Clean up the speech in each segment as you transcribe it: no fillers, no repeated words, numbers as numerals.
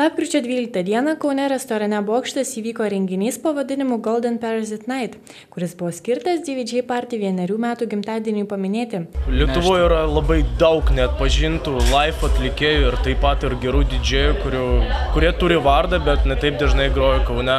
Lapkričio 12 dieną Kaune restorane Bokštas įvyko renginys pavadinimu Golden Parasite Night, kuris buvo skirtas DVD Party 1 metų gimtadieniui paminėti. Lietuvoje yra labai daug neatpažintų live atlikėjų ir taip pat ir gerų didžėjų, kurie turi vardą, bet ne taip dažnai groja Kaune.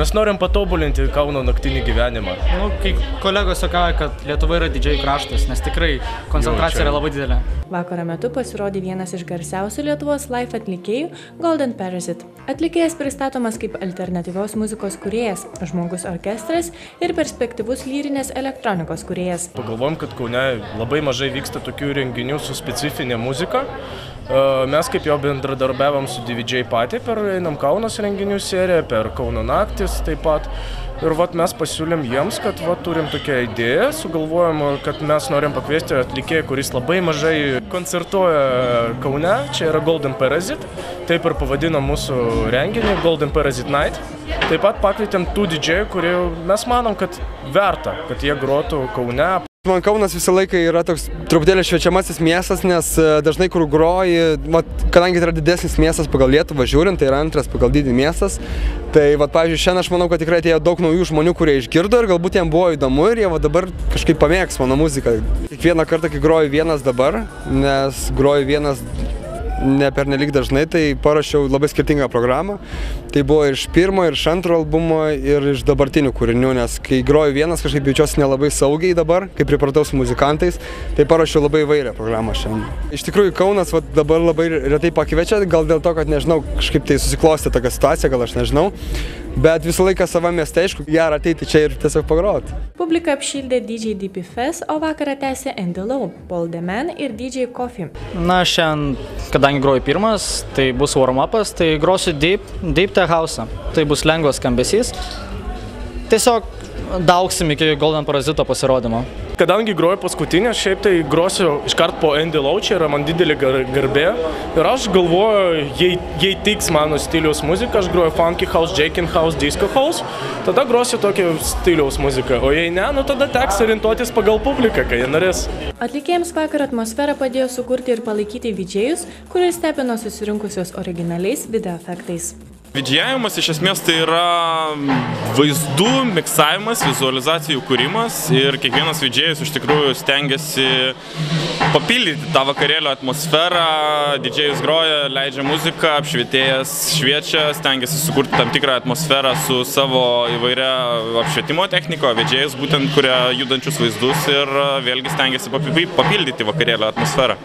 Mes norim patobulinti Kauno naktinį gyvenimą. Kai kolegos sakavo, kad Lietuva yra didžėjų kraštas, nes tikrai koncentracija yra labai didelė. Vakaro metu pasirodė vienas iš garsiausių Lietuvos live atlikėjų Golden Parasite. Atlikėjas pristatomas kaip alternatyvios muzikos kūrėjas, žmogus orkestras ir perspektyvus lyrinės elektronikos kūrėjas. Pagalvojom, kad Kaune labai mažai vyksta tokių renginių su specifinė muzika. Mes kaip jau bendradarbiavom su DVD Party per Einam Kaunas renginių seriją, per Kauno naktis taip pat. Ir mes pasiūlėm jiems, kad turim tokią idėją, sugalvojom, kad mes norim pakviesti atlikėją, kuris labai mažai koncertuoja Kaune, čia yra Golden Parasite, taip ir pavadinom mūsų renginį Golden Parasite Night. Taip pat pakvietėm tų didžėjų, kurie mes manom, kad verta, kad jie grotų Kaune. Man Kaunas visą laiką yra toks truputėlį šviečiamasis miestas, nes dažnai kur groji, kadangi tai yra didesnis miestas pagal Lietuvą žiūrint, tai yra antras pagal dydį miestas, tai pavyzdžiui, šiandien aš manau, kad tikrai atėjo daug naujų žmonių, kurie išgirdo ir galbūt jiems buvo įdomu ir jie dabar kažkaip pamėgs mano muziką. Kiekvieną kartą, kai groju vienas dabar, nes groju vienas ne pernelyg dažnai, tai parašiau labai skirtingą programą. Tai buvo ir iš pirmo, ir iš antro albumo, ir iš dabartinių kūrinių, nes kai groju vienas, kažkaip jaučiuosi nelabai saugiai dabar, kai pripratau su muzikantais, tai parašiau labai įvairią programą šiandien. Iš tikrųjų, Kaunas dabar labai retai pakviečia, gal dėl to, kad nežinau, kažkaip tai susiklostė tokia situacija, gal aš nežinau, bet visą laiką savo mieste, aišku, gera ateiti čia ir tiesiog pagroti. Publika apšildė DJ DP Fest, o vakarą tęsė Andy Lau, Paul the Man ir DJ Coffee. Na, šiandien, kadangi groju pirmas, tai bus warm-upas, tai grosiu Deep Tech House. Tai bus lengvas skambesys. Tiesiog daugsim iki Golden Parasito pasirodymo. Kadangi groju paskutinę, šiaip tai grosiu iškart po Andy Lau, čia yra man didelė garbė. Ir aš galvoju, jei tiks mano stiliaus muzika, aš groju funky house, Jakin house, disco house, tada grosiu tokią stiliaus muziką. O jei ne, tada teks orientuotis pagal publiką, kai jie norės. Atlikėjams vakar atmosferą padėjo sukurti ir palaikyti vidžėjus, kuris stebino susirinkusios originaliais video efektais. Vidžėjimas iš esmės tai yra vaizdų miksavimas, vizualizacijų kūrimas ir kiekvienas vidžėjus iš tikrųjų stengiasi papildyti tą vakarėlio atmosferą. Didžėjus groja, leidžia muziką, apšvietėjas šviečia, stengiasi sukurti tam tikrą atmosferą su savo įvairia apšvietimo technika, o vidžėjus būtent kuria judančius vaizdus ir vėlgi stengiasi papildyti vakarėlio atmosferą.